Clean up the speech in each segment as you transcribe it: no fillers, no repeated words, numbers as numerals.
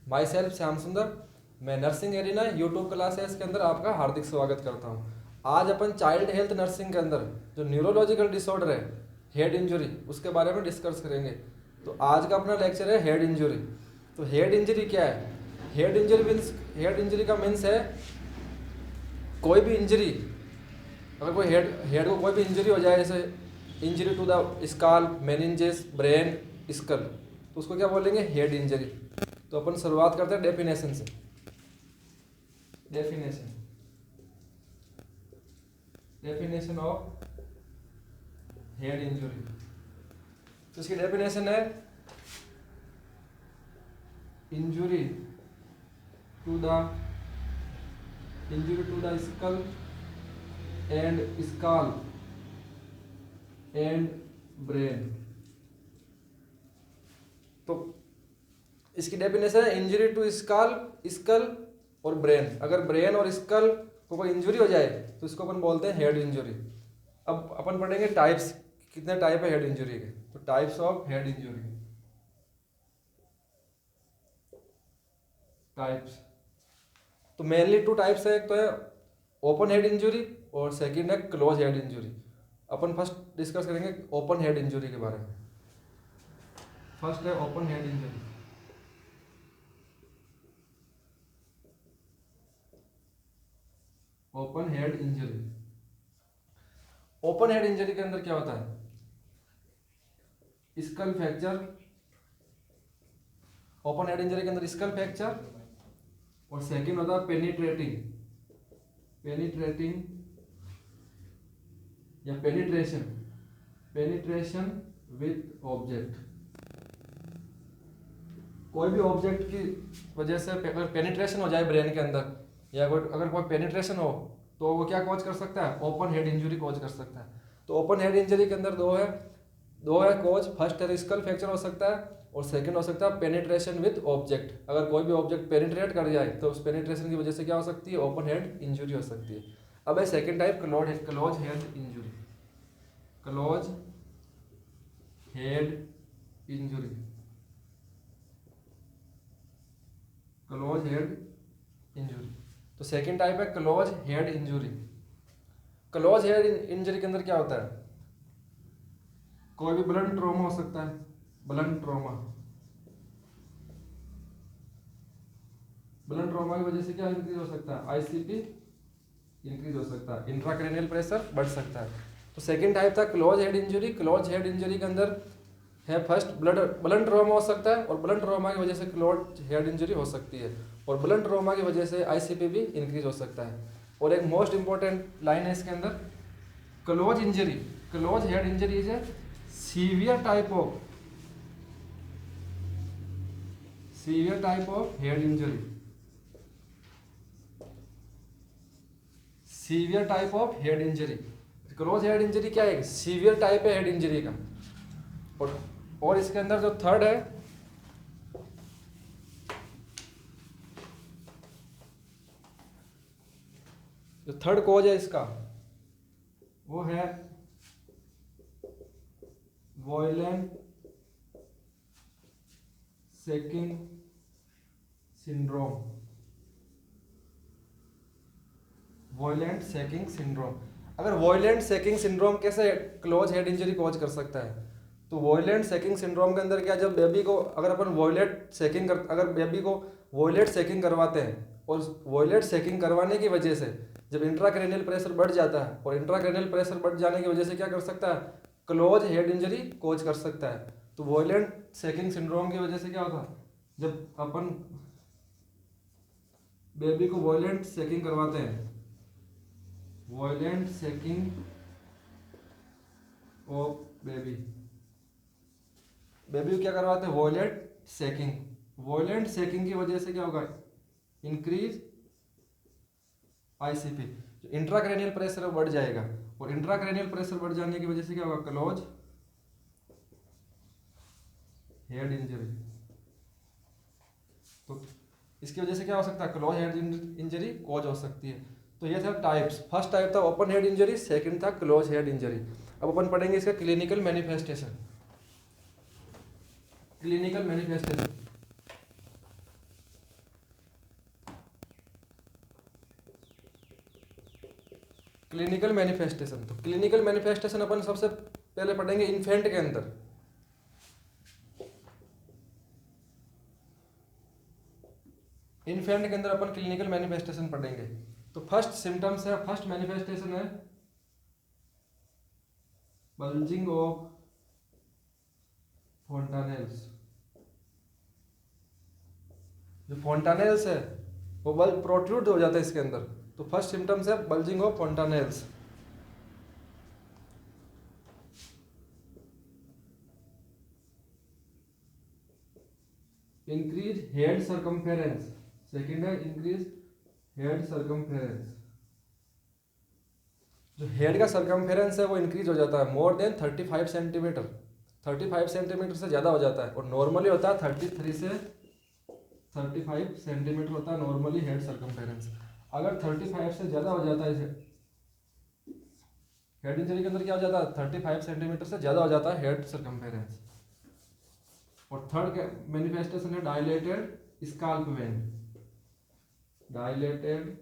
My self Shyam सुंदर, मैं nursing arena YouTube classes के अंदर आपका हार्दिक स्वागत करता हूँ। आज अपन चाइल्ड हेल्थ नर्सिंग के अंदर जो न्यूरोलॉजिकल डिसऑर्डर है हेड इंजरी उसके बारे में डिस्कस करेंगे। तो आज का अपना लेक्चर है हेड इंजरी। तो हेड इंजरी क्या है? हेड इंजरी का मीन्स है कोई भी इंजरी, अगर कोई हेड को कोई भी इंजरी हो जाए, जैसे injury to the skull, meninges, brain, skull, तो उसको क्या बोलेंगे? Head injury. तो अपन शुरुआत करते हैं डेफिनेशन से। Definition of head injury. तो इसकी डेफिनेशन है injury to the skull and skull and brain. तो इसकी डेफिनेशन है इंजरी टू स्कल और ब्रेन। अगर ब्रेन और स्कल को कोई इंजरी हो जाए तो इसको अपन बोलते हैं हेड इंजरी। अब अपन पढ़ेंगे टाइप्स, कितने टाइप है हेड इंजरी के। तो types of head injury, types तो मेनली टू टाइप्स है। एक तो है ओपन हेड इंजरी और सेकंड है क्लोज हेड इंजरी। अपन फर्स्ट डिस्कस करेंगे ओपन हेड इंजरी के बारे में। फर्स्ट है open head injury. Open head injury, open head injury के अंदर क्या होता है? Skull fracture. Open head injury के अंदर स्कल फ्रैक्चर और सेकंड होता है पेनिट्रेटिंग या पेनिट्रेशन विथ ऑब्जेक्ट। कोई भी ऑब्जेक्ट की वजह से अगर पेनिट्रेशन हो जाए ब्रेन के अंदर, या अगर कोई पेनिट्रेशन हो तो वो क्या कॉज कर सकता है? ओपन हेड इंजरी कॉज कर सकता है। तो ओपन हेड इंजरी के अंदर दो है कॉज। फर्स्ट है स्कल फ्रैक्चर हो सकता है और सेकंड हो सकता है पेनिट्रेशन विद ऑब्जेक्ट। अगर कोई भी ऑब्जेक्ट पेनिट्रेट कर जाए तो उस पेनिट्रेशन की वजह से क्या हो सकती है? ओपन हेड इंजरी हो सकती है। अब है second type close head injury. Close head injury, close head injury. तो सेकंड टाइप है close head injury. Close head injury के अंदर क्या होता है? कोई भी ब्लंट ट्रॉमा हो सकता है। ब्लंट ट्रॉमा की वजह से क्या इंक्रीज हो सकता है? आईसीपी इंक्रीज हो सकता है, इंट्राक्रैनियल प्रेशर बढ़ सकता है। तो सेकंड टाइप था close head injury. Close head injury के अंदर है फर्स्ट ब्लंट ट्रॉमा हो सकता है और ब्लंट ट्रॉमा की वजह से क्लोज हेड इंजरी हो सकती है, और ब्लंट ट्रॉमा की वजह से आईसीपी भी इंक्रीज हो सकता है। और एक मोस्ट इंपॉर्टेंट लाइन है इसके अंदर, close head injury is a severe type of head injury. Severe type of head injury. Close head injury क्या है? सीवियर टाइप है हेड इंजरी का। और इसके अंदर जो थर्ड है, जो थर्ड कॉज है इसका, वो है violent shaking syndrome. Violent shaking syndrome. अगर वॉयलेंट शेकिंग सिंड्रोम कैसे क्लोज हेड इंजरी कॉज कर सकता है? तो वॉयलेंट शेकिंग सिंड्रोम के अंदर क्या, जब बेबी को अगर अपन अगर बेबी को वॉयलेट शेकिंग करवाते हैं, और वॉयलेट शेकिंग करवाने की वजह से जब इंट्राक्रैनियल प्रेशर बढ़ जाता है, और इंट्राक्रैनियल प्रेशर बढ़ जाने की वजह से क्या कर सकता है? क्लोज हेड इंजरी कॉज कर सकता है। तो वॉयलेंट शेकिंग सिंड्रोम की वजह से क्या होता है? जब अपन बेबी को वॉयलेंट शेकिंग करवाते हैं, वॉयलेंट शेकिंग ऑफ बेबी को क्या करवाते हैं? वॉयलेंट शेकिंग की वजह से क्या होगा? इंक्रीज आईसीपी, जो इंट्राक्रैनियल प्रेशर बढ़ जाएगा, और इंट्राक्रैनियल प्रेशर बढ़ जाने की वजह से क्या होगा? Close head injury. तो इसकी वजह से क्या हो सकता है? क्लोज हेड इंजरी कॉज हो सकती है। तो ये था टाइप्स। फर्स्ट टाइप था ओपन हेड इंजरी, सेकंड था क्लोज हेड इंजरी। अब अपन पढ़ेंगे इसका क्लिनिकल मैनिफेस्टेशन। Clinical manifestation. तो क्लिनिकल मैनिफेस्टेशन अपन सबसे पहले पढ़ेंगे इन्फेंट के अंदर। इन्फेंट के अंदर अपन क्लिनिकल मैनिफेस्टेशन पढ़ेंगे। तो फर्स्ट सिम्टम्स है, फर्स्ट मैनिफेस्टेशन है बल्जिंग ऑफ फोंटानेल्स। जो फोंटानेल्स है वो बल्ब प्रोट्रूड हो जाता है इसके अंदर। तो फर्स्ट सिम्टम्स है bulging of fontanelles. Increase head circumference, second है इंक्रीज हेड सर्कमफेरेंस। जो हेड का सर्कमफेरेंस है वो इंक्रीज हो जाता है मोर देन 35 सेंटीमीटर, 35 सेंटीमीटर से ज़्यादा हो जाता है। और नॉर्मली होता है 33 से 35 सेंटीमीटर होता है नॉर्मली हेड सर्कमफेरेंस। अगर 35 से ज़्यादा हो जाता है, हेड इंजरी के अंदर क्या हो जाता है, 35 सेंटीमीटर से ज़्यादा हो जाता है हेड सर्कमफेरेंस। और थर्ड मैनिफेस्टेशन है dilated scalp when, dilated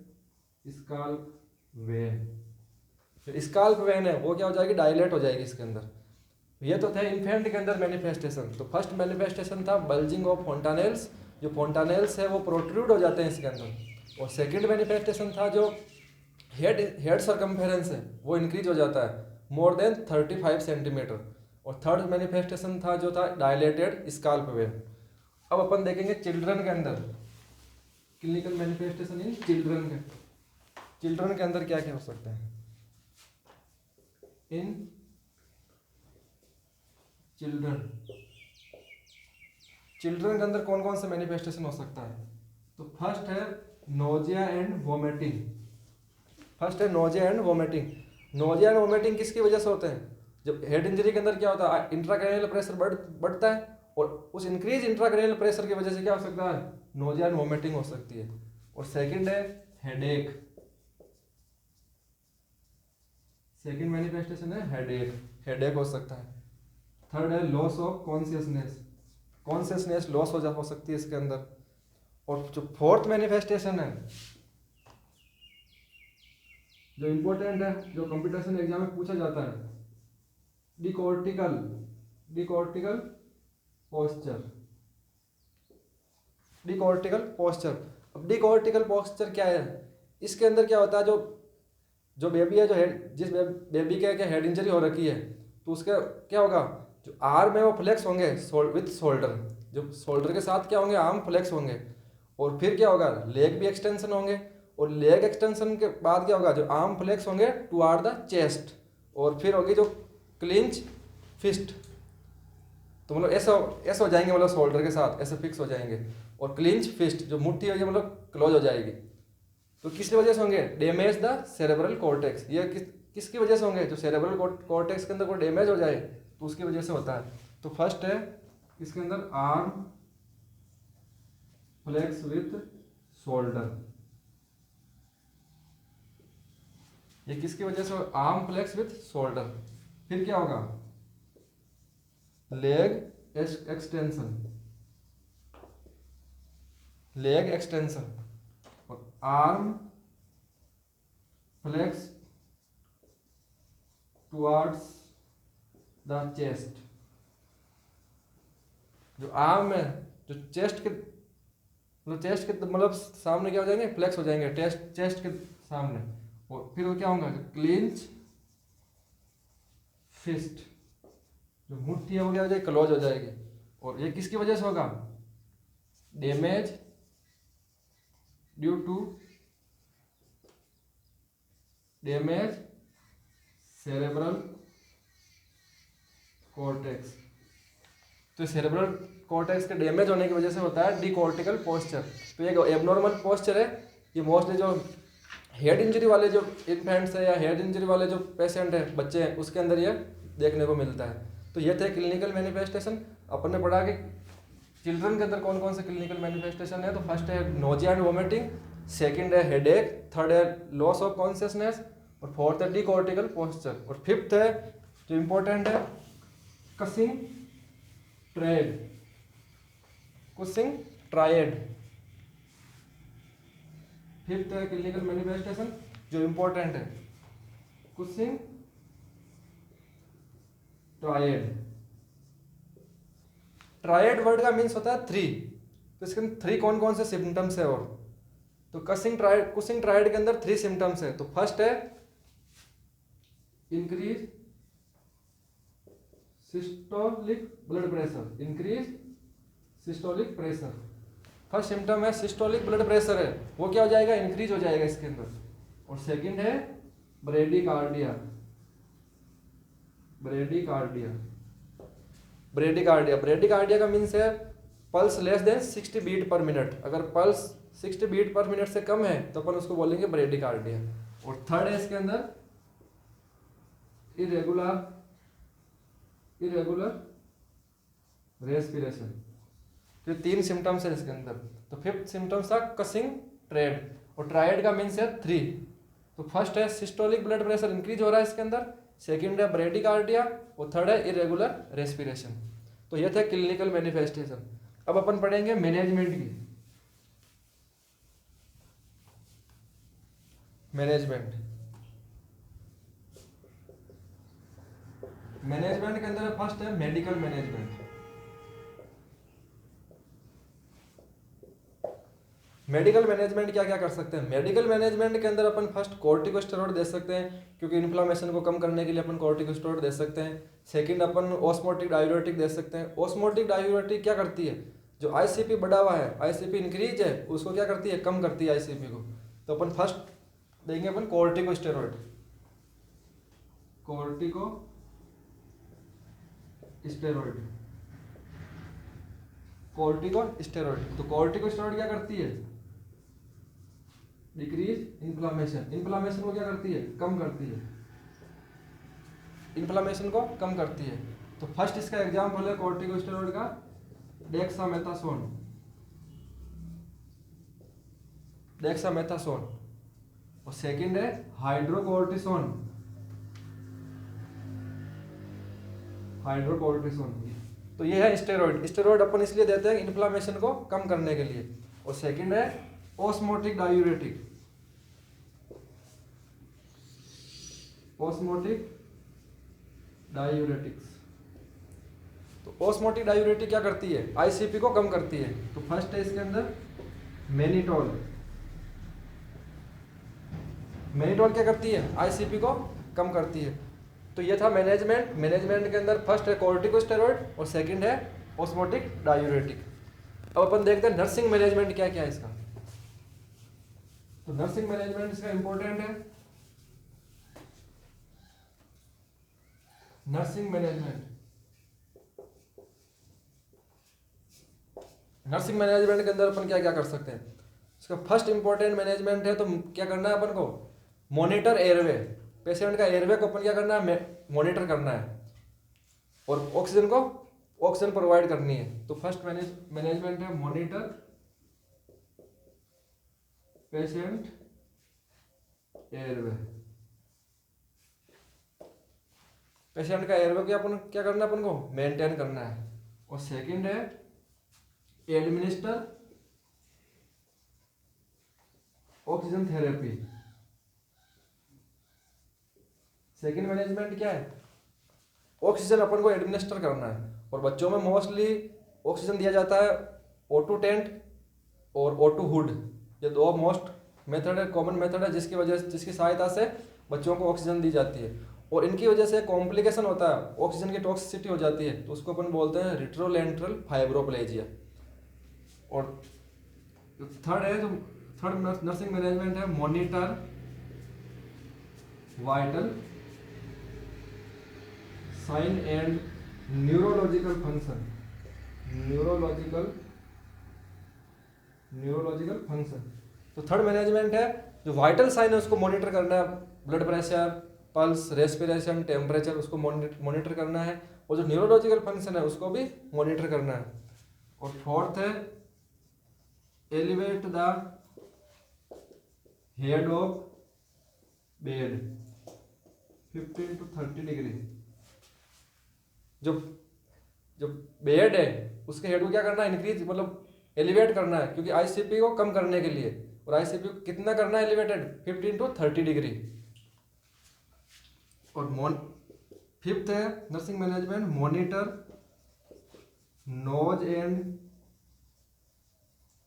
scalp when. जो स्काल्प वेन है वो क्या हो जाएगी, डायलेट हो जाएगी इसके अंदर। ये तो था इन्फेंट के अंदर मैनिफेस्टेशन। तो फर्स्ट मैनिफेस्टेशन था बल्जिंग ऑफ फोंटानेल्स, जो फोंटानेल्स है वो प्रोट्रूड हो जाते हैं इसके अंदर। और सेकंड मैनिफेस्टेशन था जो हेड सर्कमफेरेंस है वो इंक्रीज हो जाता है मोर देन 35 सेंटीमीटर। और थर्ड मैनिफेस्टेशन था जो था डायलेटेड स्काल्प वेन। अब अपन देखेंगे चिल्ड्रन के अंदर क्लिनिकल मैनिफेस्टेशन इन चिल्ड्रन के। चिल्ड्रन के अंदर क्या क्या हो सकता है इन चिल्ड्रन। चिल्ड्रन के अंदर कौन कौन से मैनिफेस्टेशन हो सकता है। तो फर्स्ट है नोजिया एंड वोमिटिंग। फर्स्ट है nausea and vomiting. Nausea and vomiting किसकी वजह से होते हैं, जब हेड इंजरी के अंदर क्या होता है, इंट्राक्रैनियल प्रेशर बढ़ता है और उस इंक्रीज इंट्राक्रैनियल प्रेशर की वजह से क्या हो सकता है, नोजिया एंड वोमिटिंग हो सकती है। और सेकंड है हेडेक। सेकंड मैनिफेस्टेशन है हेडेक, हेडेक हो सकता है। थर्ड है loss of consciousness, consciousness loss हो सकती है इसके अंदर। और जो फोर्थ मैनिफेस्टेशन है जो इंपॉर्टेंट है, जो कंपटीशन एग्जाम में पूछा जाता है, डिकॉर्टिकल, डिकॉर्टिकल पोस्चर, डिकॉर्टिकल पोस्चर। अब डिकॉर्टिकल पोस्चर क्या है, इसके अंदर क्या होता है, जो बेबी है, जो हेड, जिस बेबी के हेड इंजरी हो रखी है, तो उसका क्या होगा, जो आर्म है वो फ्लेक्स होंगे विथ शोल्डर, जो शोल्डर के साथ क्या होंगे, आर्म फ्लेक्स होंगे। और फिर क्या होगा, लेग भी एक्सटेंशन होंगे। और लेग एक्सटेंशन के बाद क्या होगा, जो आर्म फ्लेक्स होंगे टुवार्ड द चेस्ट। और फिर होगी जो क्लिंच फिस्ट, तो मतलब ऐसा ऐसा हो जाएंगे, मतलब शोल्डर के साथ ऐसे फिक्स हो जाएंगे। और क्लिंच फिस्ट, जो मुट्ठी होगी मतलब क्लोज हो जाएगी। तो किसकी वजह से होंगे, डैमेज द सेरेब्रल कॉर्टेक्स। ये किसकी वजह से होंगे, जो सेरेब्रल कॉर्टेक्स के अंदर कोई डैमेज हो जाए तो उसकी वजह से होता है। तो फर्स्ट है इसके अंदर आर्म फ्लेक्स विथ शोल्डर, ये किसकी वजह से, आर्म फ्लेक्स विथ शोल्डर। फिर क्या होगा, लेग एक्सटेंशन, लेग एक्सटेंशन। और arm flex towards the chest, जो आर्म है, जो चेस्ट के मतलब सामने क्या हो जाएंगे, फ्लेक्स हो जाएंगे चेस्ट के सामने। और फिर वो क्या होगा, क्लिंच फिस्ट, जो मुट्ठी है वो क्या हो जाएगी, क्लोज हो जाएगी। और ये किसकी वजह से होगा, damage due to damage cerebral cortex. तो सेरेब्रल कॉर्टेक्स के डैमेज होने की वजह से होता है डिकॉर्टिकल पोस्चर। तो ये एबनॉर्मल पोस्चर है, ये मोस्टली जो हेड इंजरी वाले जो इन्फेंट्स है या हेड इंजरी वाले जो पेशेंट है, बच्चे हैं, उसके अंदर ये देखने को मिलता है। तो ये थे क्लिनिकल मैनिफेस्टेशन। अपन ने पढ़ा कि चिल्ड्रन के अंदर कौन कौन से क्लिनिकल मैनिफेस्टेशन है। तो फर्स्ट है नोजिया एंड वोमिटिंग, सेकंड है हेडेक, थर्ड है लॉस ऑफ कॉन्शियसनेस, और फोर्थ है डिकॉर्टिकल पोस्चर, और फिफ्थ है जो इम्पोर्टेंट है causing triad, Cushing triad. Fifth है क्लिनिकल मैनिफेस्टेशन जो इम्पोर्टेंट है कुसिंग ट्रायड। ट्रायड वर्ड का मीन्स होता है 3। तो इसके अंदर 3 कौन कौन से सिम्टम्स है? और तो कुसिंग ट्रायड के अंदर 3 सिम्टम्स है। तो फर्स्ट है increase systolic blood pressure. Increase systolic pressure, first symptom है सिस्टोलिक ब्लड प्रेशर है, वो क्या हो जाएगा? इंक्रीज हो जाएगा इसके अंदर। और सेकंड है ब्रेडिकार्डिया। ब्रेडिकार्डिया का मीन्स है pulse less than 60 beat per minute. अगर पल्स 60 बीट पर मिनट से कम है तो अपन उसको बोलेंगे ब्रेडिकार्डिया। और थर्ड है इसके अंदर इरेगुलर रेस्पिरेशन। तो 3 सिम्टम्स है इसके अंदर। तो फिफ्थ सिम्टम्स था कसिंग ट्रायड, और ट्रायड का मीन्स है 3। तो फर्स्ट है सिस्टोलिक ब्लड प्रेशर इंक्रीज हो रहा है इसके अंदर, सेकंड है ब्रेडिकार्डिया, और थर्ड है इरेगुलर रेस्पिरेशन। तो ये थे क्लिनिकल मैनिफेस्टेशन। अब अपन पढ़ेंगे मैनेजमेंट की। मैनेजमेंट के अंदर फर्स्ट है मेडिकल मैनेजमेंट। मेडिकल मैनेजमेंट क्या क्या कर सकते हैं? मेडिकल मैनेजमेंट के अंदर अपन फर्स्ट कॉर्टिकोस्टेरॉइड दे सकते हैं, क्योंकि इन्फ्लामेशन को कम करने के लिए अपन कॉर्टिकोस्टेरॉइड दे सकते हैं। सेकंड अपन ऑस्मोटिक डायूरेटिक दे सकते हैं। ऑस्मोटिक डायूरेटिक क्या करती है? जो आईसीपी बढ़ा हुआ है, आईसीपी इंक्रीज है, उसको क्या करती है? कम करती है आईसीपी को। तो अपन फर्स्ट देंगे अपन कॉर्टिकोस्टेरॉइड। कॉर्टिकोस्टेरॉइड। तो कॉर्टिकोस्टेरॉइड क्या करती है? Decrease inflammation. इन्फ्लामेशन को क्या करती है? कम करती है। इन्फ्लामेशन को कम करती है। तो फर्स्ट इसका एग्जाम्पल है कॉर्टिकोस्टेरॉइड का डेक्सामेथासोन। और सेकंड है हाइड्रोकोर्टिसोन। तो ये है स्टेरॉइड। स्टेरॉइड अपन इसलिए देते हैं इन्फ्लामेशन को कम करने के लिए। और सेकंड है ऑस्मोटिक डायूरेटिक। तो ऑस्मोटिक डायूरेटिक क्या करती है? आईसीपी को कम करती है। तो फर्स्ट है इसके अंदर मेनिटोल। क्या करती है? आईसीपी को कम करती है। तो ये था मैनेजमेंट के अंदर फर्स्ट है कॉर्टिकोस्टेरॉइड और सेकंड है ऑस्मोटिक डायूरेटिक। अब अपन देखते हैं नर्सिंग मैनेजमेंट क्या क्या है इसका। तो नर्सिंग मैनेजमेंट इसका इंपॉर्टेंट है। नर्सिंग मैनेजमेंट के अंदर अपन क्या क्या कर सकते हैं? इसका फर्स्ट इंपॉर्टेंट मैनेजमेंट है, तो क्या करना है अपन को? Monitor airway. पेशेंट का एयरवे को अपन क्या करना है? मॉनिटर करना है, और ऑक्सीजन प्रोवाइड करनी है। तो फर्स्ट मैनेजमेंट है मॉनिटर पेशेंट एयरवे। पेशेंट का एयरवे को अपन क्या करना है? अपन को मेंटेन करना है। और सेकंड है administer oxygen therapy. Second management क्या है? ऑक्सीजन अपन को एडमिनिस्टर करना है। और बच्चों में मोस्टली ऑक्सीजन दिया जाता है O2 टेंट और O2 हुड। ये दो मोस्ट मेथड है, कॉमन मेथड है, जिसकी सहायता से बच्चों को ऑक्सीजन दी जाती है। और इनकी वजह से कॉम्प्लिकेशन होता है, ऑक्सीजन की टॉक्सिसिटी हो जाती है, तो उसको अपन बोलते हैं रिट्रोलेंट्रल फाइब्रोप्लेजिया। और थर्ड नर्सिंग मैनेजमेंट है monitor vital sign and neurological function. तो थर्ड मैनेजमेंट है जो वाइटल साइन है उसको मॉनिटर करना है, blood pressure, pulse, respiration, temperature, उसको मॉनिटर करना है। और जो न्यूरोलॉजिकल फंक्शन है उसको भी मॉनिटर करना है। और फोर्थ है elevate the head of bed 15 to 30 degree. जो बेड है उसके हेड को क्या करना है? इंक्रीज, मतलब एलिवेट करना है, क्योंकि आईसीपी को कम करने के लिए। और आईसीपी को कितना करना है एलिवेटेड? 15 to 30 degree. और फिफ्थ है nursing management, monitor nose and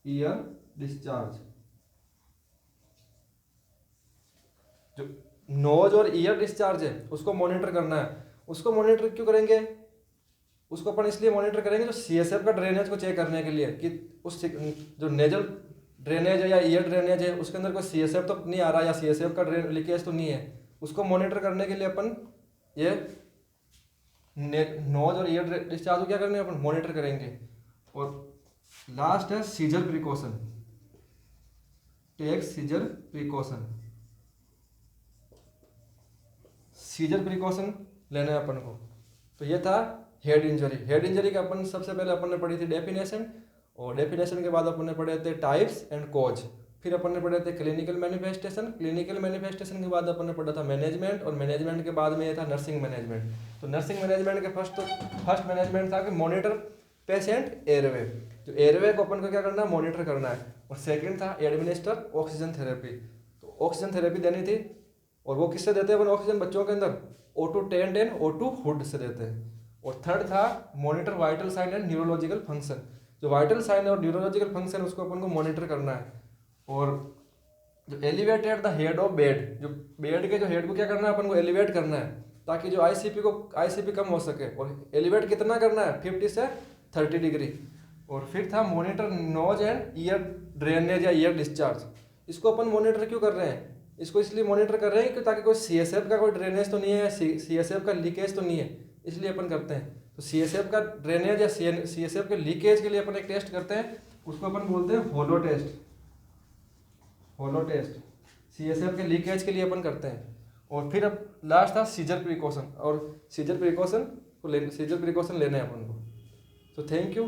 ear discharge. जो नोज और ईयर डिस्चार्ज है उसको मॉनिटर करना है। उसको मॉनिटर क्यों करेंगे? उसको अपन इसलिए मॉनिटर करेंगे जो सीएसएफ का ड्रेनेज को चेक करने के लिए कि उस जो नेजल ड्रेनेज है या ईयर ड्रेनेज है उसके अंदर कोई सीएसएफ तो नहीं आ रहा या सीएसएफ का लीकेज तो नहीं है। उसको मॉनिटर करने के लिए अपन ये नोज और ईयर डिस्चार्ज को क्या करने अपन मॉनिटर करेंगे। और लास्ट है seizure precaution, take seizure precaution. Seizure precaution लेना है अपन को। तो ये था हेड इंजरी। हेड इंजरी का अपन सबसे पहले अपन ने पढ़ी थी डेफिनेशन, और डेफिनेशन के बाद अपन ने पढ़े थे टाइप्स एंड कॉज। फिर अपन ने पढ़े थे क्लिनिकल मैनिफेस्टेशन। क्लिनिकल मैनिफेस्टेशन के बाद अपन ने पढ़ा था मैनेजमेंट, और मैनेजमेंट के बाद में ये था नर्सिंग मैनेजमेंट। तो नर्सिंग मैनेजमेंट के फर्स्ट मैनेजमेंट था कि मॉनिटर पेशेंट एयरवे। जो एयरवे को अपन को क्या करना है मॉनिटर करना है। और सेकंड था एडमिनिस्टर ऑक्सीजन थेरेपी। तो ऑक्सीजन थेरेपी देनी थी, और वो किससे देते हैं अपन ऑक्सीजन बच्चों के अंदर O2 10 O2 हुड से देते हैं। और थर्ड था monitor vital sign and neurological function. जो वाइटल साइन और न्यूरोलॉजिकल फंक्शन उसको अपन को मॉनिटर करना है। और जो elevated the head of bed, जो बेड के जो हेड को क्या करना है अपन को एलिवेट करना है, ताकि जो आईसीपी कम हो सके। और एलिवेट कितना करना है 50 से 30 डिग्री। और फिर था monitor nose and ear drainage या ईयर डिस्चार्ज। इसको अपन मॉनिटर क्यों कर रहे हैं? इसको इसलिए मॉनिटर कर रहे हैं कि ताकि कोई सीएसएफ का कोई ड्रेनेज तो नहीं है, सीएसएफ का लीकेज तो नहीं है, इसलिए अपन करते हैं। तो सीएसएफ का ड्रेनेज या सीएसएफ के लीकेज के लिए अपन एक टेस्ट करते हैं, उसको अपन बोलते हैं होलो टेस्ट। होलो टेस्ट सीएसएफ के लीकेज के लिए अपन करते हैं। और फिर अब लास्ट था सीजर प्रिकॉशन, और सीजर प्रिकॉशन लेना है अपन को। तो थैंक यू।